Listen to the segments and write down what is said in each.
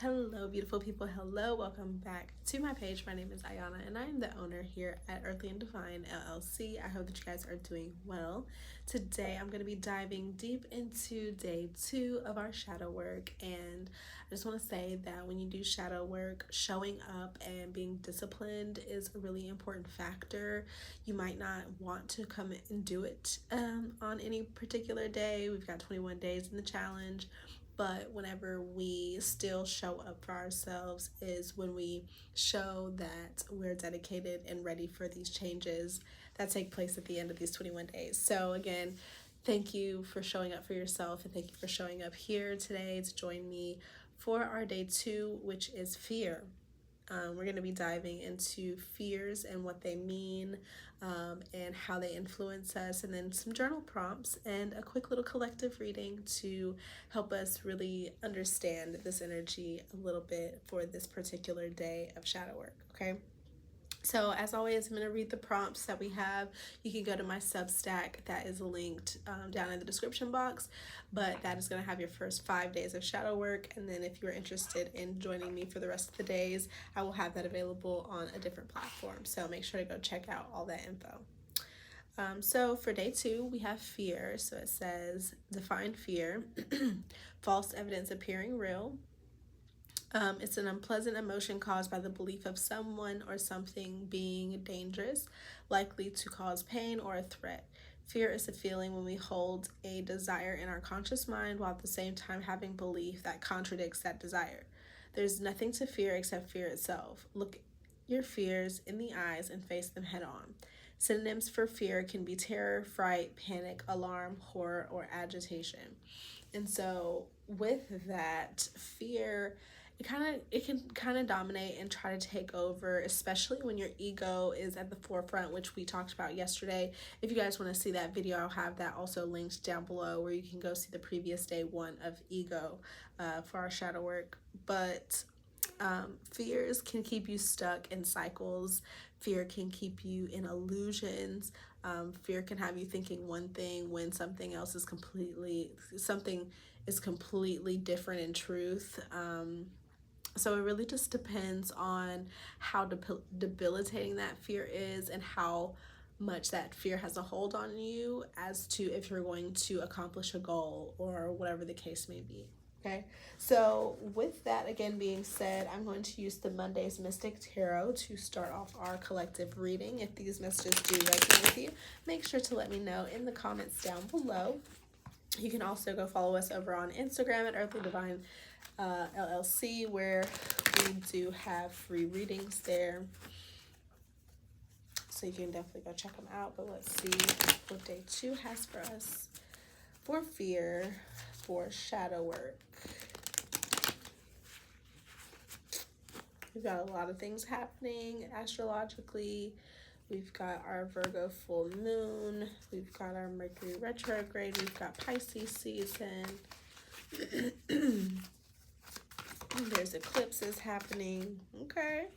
Hello, beautiful people. Hello, welcome back to my page. My name is Ayana, and I am the owner here at Earthly and Divine LLC. I hope that you guys are doing well. Today, I'm going to be diving deep into day 2 of our shadow work, and I just want to say that when you do shadow work, showing up and being disciplined is a really important factor. You might not want to come and do it on any particular day. We've got 21 days in the challenge. But whenever we still show up for ourselves is when we show that we're dedicated and ready for these changes that take place at the end of these 21 days. So again, thank you for showing up for yourself, and thank you for showing up here today to join me for our day 2, which is fear. We're going to be diving into fears and what they mean, and how they influence us, and then some journal prompts and a quick little collective reading to help us really understand this energy a little bit for this particular day of shadow work, okay? So as always, I'm going to read the prompts that we have. You can go to my Substack that is linked down in the description box, but that is going to have your first 5 days of shadow work. And then if you're interested in joining me for the rest of the days, I will have that available on a different platform. So make sure to go check out all that info. So for day 2, we have fear. So it says, define fear, false evidence appearing real. It's an unpleasant emotion caused by the belief of someone or something being dangerous, likely to cause pain or a threat. Fear is a feeling when we hold a desire in our conscious mind while at the same time having belief that contradicts that desire. There's nothing to fear except fear itself. Look your fears in the eyes and face them head on. Synonyms for fear can be terror, fright, panic, alarm, horror, or agitation. And so with that, fear, it can kind of dominate and try to take over, especially when your ego is at the forefront, which we talked about yesterday. If you guys want to see that video, I'll have that also linked down below, where you can go see the previous day 1 of ego for our shadow work. But fears can keep you stuck in cycles. Fear can keep you in illusions. Fear can have you thinking one thing when something is completely different in truth. So it really just depends on how debilitating that fear is and how much that fear has a hold on you as to if you're going to accomplish a goal or whatever the case may be. Okay, so with that again being said, I'm going to use the Monday's Mystic Tarot to start off our collective reading. If these messages do resonate with you, make sure to let me know in the comments down below. You can also go follow us over on Instagram at Earthly Divine LLC, where we do have free readings there. So you can definitely go check them out. But let's see what day 2 has for us for fear, for shadow work. We've got a lot of things happening astrologically. We've got our Virgo full moon. We've got our Mercury retrograde. We've got Pisces season. There's eclipses happening. Okay.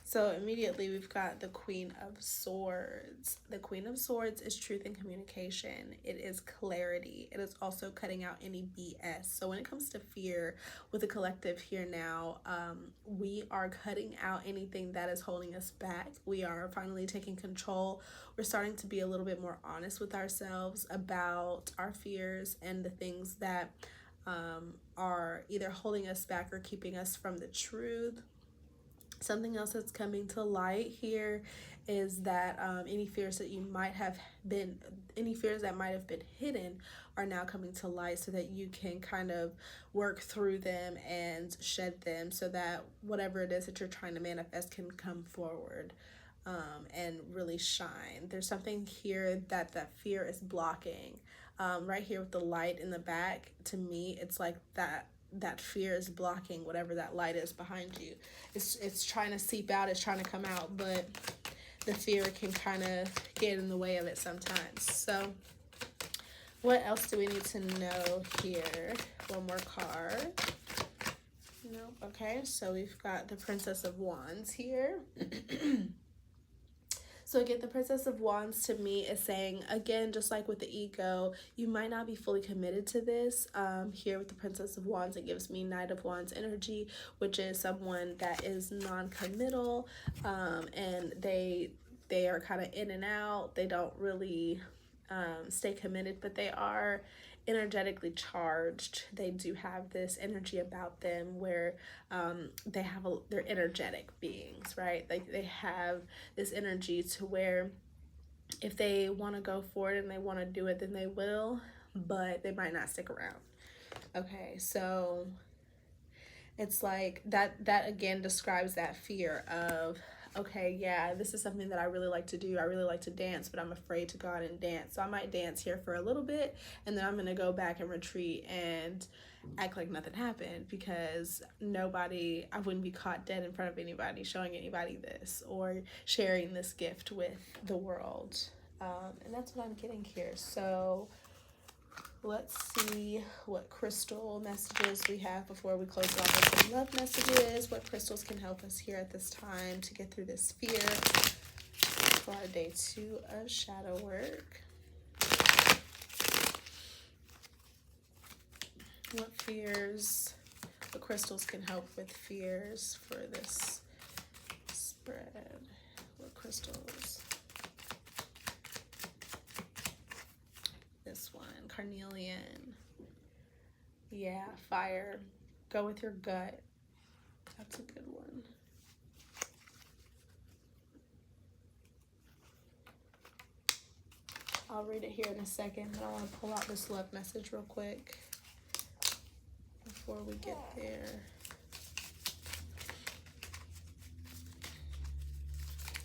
So immediately we've got the Queen of Swords. The Queen of Swords is truth and communication. It is clarity. It is also cutting out any BS. So when it comes to fear with the collective here now, we are cutting out anything that is holding us back. We are finally taking control. We're starting to be a little bit more honest with ourselves about our fears and the things that are either holding us back or keeping us from the truth. Something else that's coming to light here is that any fears that might have been hidden are now coming to light, so that you can kind of work through them and shed them, so that whatever it is that you're trying to manifest can come forward and really shine. There's something here that fear is blocking. Right here with the light in the back, to me, it's like that fear is blocking whatever that light is behind you. It's trying to seep out, it's trying to come out, but the fear can kind of get in the way of it sometimes. So what else do we need to know here? One more card. No. Okay, so we've got the Princess of Wands here. So again, the Princess of Wands to me is saying, again, just like with the ego, you might not be fully committed to this. Here with the Princess of Wands, it gives me Knight of Wands energy, which is someone that is non-committal, and they are kind of in and out. They don't really stay committed, but they are energetically charged. They do have this energy about them where they're energetic beings, right? Like they have this energy to where if they want to go for it and they want to do it, then they will, but they might not stick around. Okay, so it's like that again describes that fear of, okay, yeah, this is something that I really like to do. I really like to dance, but I'm afraid to go out and dance. So I might dance here for a little bit, and then I'm going to go back and retreat and act like nothing happened, because I wouldn't be caught dead in front of anybody showing anybody this or sharing this gift with the world. And that's what I'm getting here. So let's see what crystal messages we have before we close it off with some love messages. What crystals can help us here at this time to get through this fear for our day 2 of shadow work. What crystals can help with fears for this spread? What crystals? This one, carnelian. Yeah, fire. Go with your gut. That's a good one. I'll read it here in a second, but I want to pull out this love message real quick before we get there.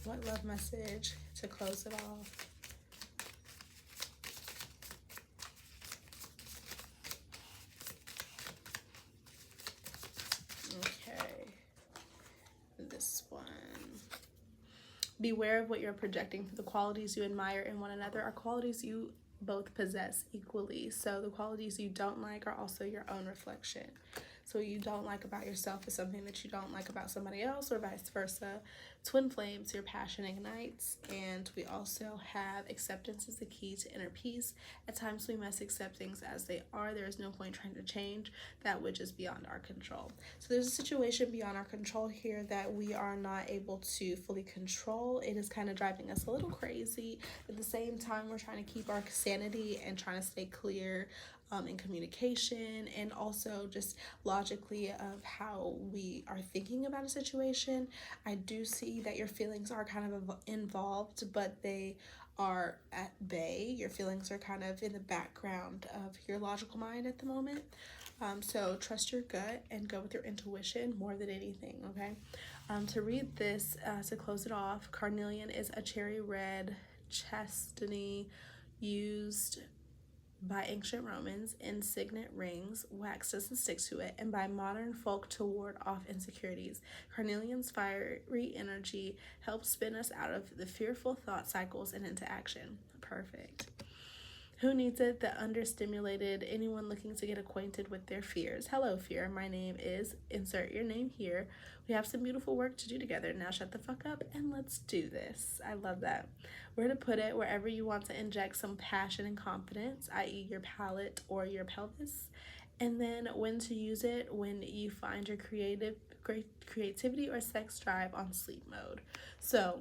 What love message to close it off? Beware of what you're projecting. The qualities you admire in one another are qualities you both possess equally. So the qualities you don't like are also your own reflection. So what you don't like about yourself is something that you don't like about somebody else, or vice versa. Twin flames, your passion ignites. And we also have acceptance is the key to inner peace. At times we must accept things as they are. There is no point trying to change that which is beyond our control. So there's a situation beyond our control here that we are not able to fully control. It is kind of driving us a little crazy. At the same time, we're trying to keep our sanity and trying to stay clear in communication, and also just logically of how we are thinking about a situation. I do see that your feelings are kind of involved, but they are at bay. Your feelings are kind of in the background of your logical mind at the moment. So trust your gut and go with your intuition more than anything, okay? To read this, to close it off, carnelian is a cherry red chastity used by ancient Romans in signet rings. Wax doesn't stick to it, and by modern folk to ward off insecurities. Carnelian's fiery energy helps spin us out of the fearful thought cycles and into action. Perfect. Who needs it? The understimulated, anyone looking to get acquainted with their fears. Hello, fear. My name is, insert your name here. We have some beautiful work to do together. Now shut the fuck up and let's do this. I love that. Where to put it? Wherever you want to inject some passion and confidence, i.e. your palate or your pelvis. And then when to use it? When you find your creativity or sex drive on sleep mode. So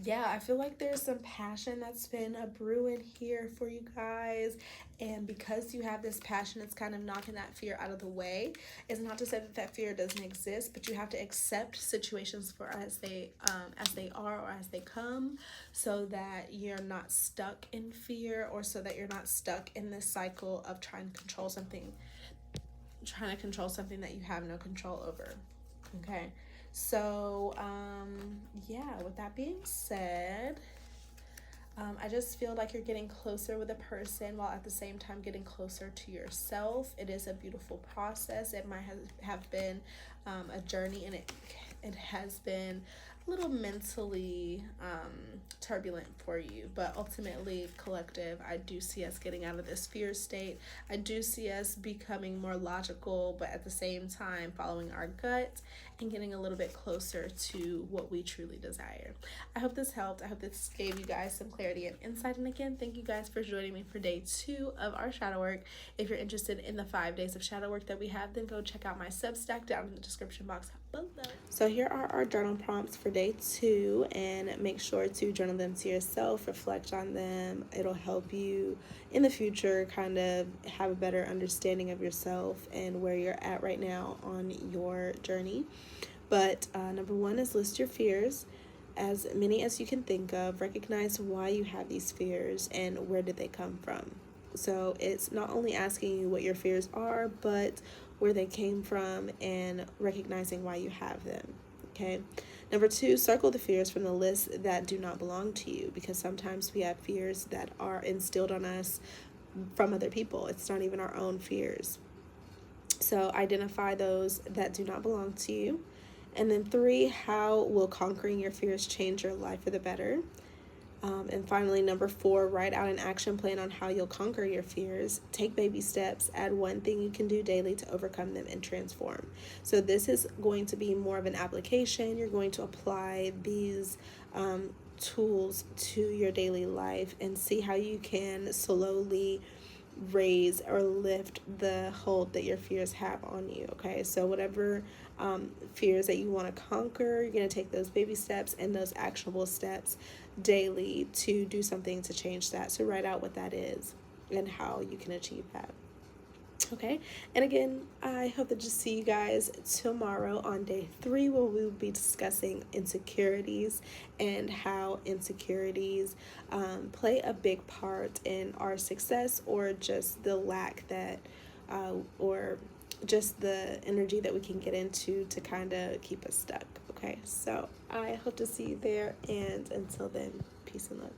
yeah, I feel like there's some passion that's been a brewing here for you guys, and because you have this passion, it's kind of knocking that fear out of the way. It's not to say that that fear doesn't exist, but you have to accept situations for as they are or as they come, so that you're not stuck in fear, or so that you're not stuck in this cycle of trying to control something that you have no control over. Okay. So, yeah, with that being said, I just feel like you're getting closer with a person while at the same time getting closer to yourself. It is a beautiful process. It might have been a journey, and it has been a little mentally turbulent for you, but ultimately collective. I do see us getting out of this fear state. I do see us becoming more logical, but at the same time following our gut and getting a little bit closer to what we truly desire. I hope this helped. I hope this gave you guys some clarity and insight. And again, thank you guys for joining me for day 2 of our shadow work. If you're interested in the 5 days of shadow work that we have, then go check out my Substack down in the description box below. So here are our journal prompts for day 2, and make sure to journal them to yourself, reflect on them. It'll help you in the future kind of have a better understanding of yourself and where you're at right now on your journey. But number 1 is list your fears, as many as you can think of. Recognize why you have these fears and where did they come from. So it's not only asking you what your fears are, but where they came from and recognizing why you have them. Okay. Number 2, circle the fears from the list that do not belong to you, because sometimes we have fears that are instilled on us from other people. It's not even our own fears. So identify those that do not belong to you. And then 3, how will conquering your fears change your life for the better? And finally, number 4, write out an action plan on how you'll conquer your fears. Take baby steps. Add one thing you can do daily to overcome them and transform. So this is going to be more of an application. You're going to apply these tools to your daily life and see how you can slowly raise or lift the hold that your fears have on you. Okay, so whatever fears that you want to conquer, you're going to take those baby steps and those actionable steps daily to do something to change that. So write out what that is and how you can achieve that. Okay, and again, I hope to just see you guys tomorrow on day 3, where we will be discussing insecurities and how insecurities play a big part in our success, or just the lack that or just the energy that we can get into to kind of keep us stuck. Okay, so I hope to see you there, and until then, peace and love.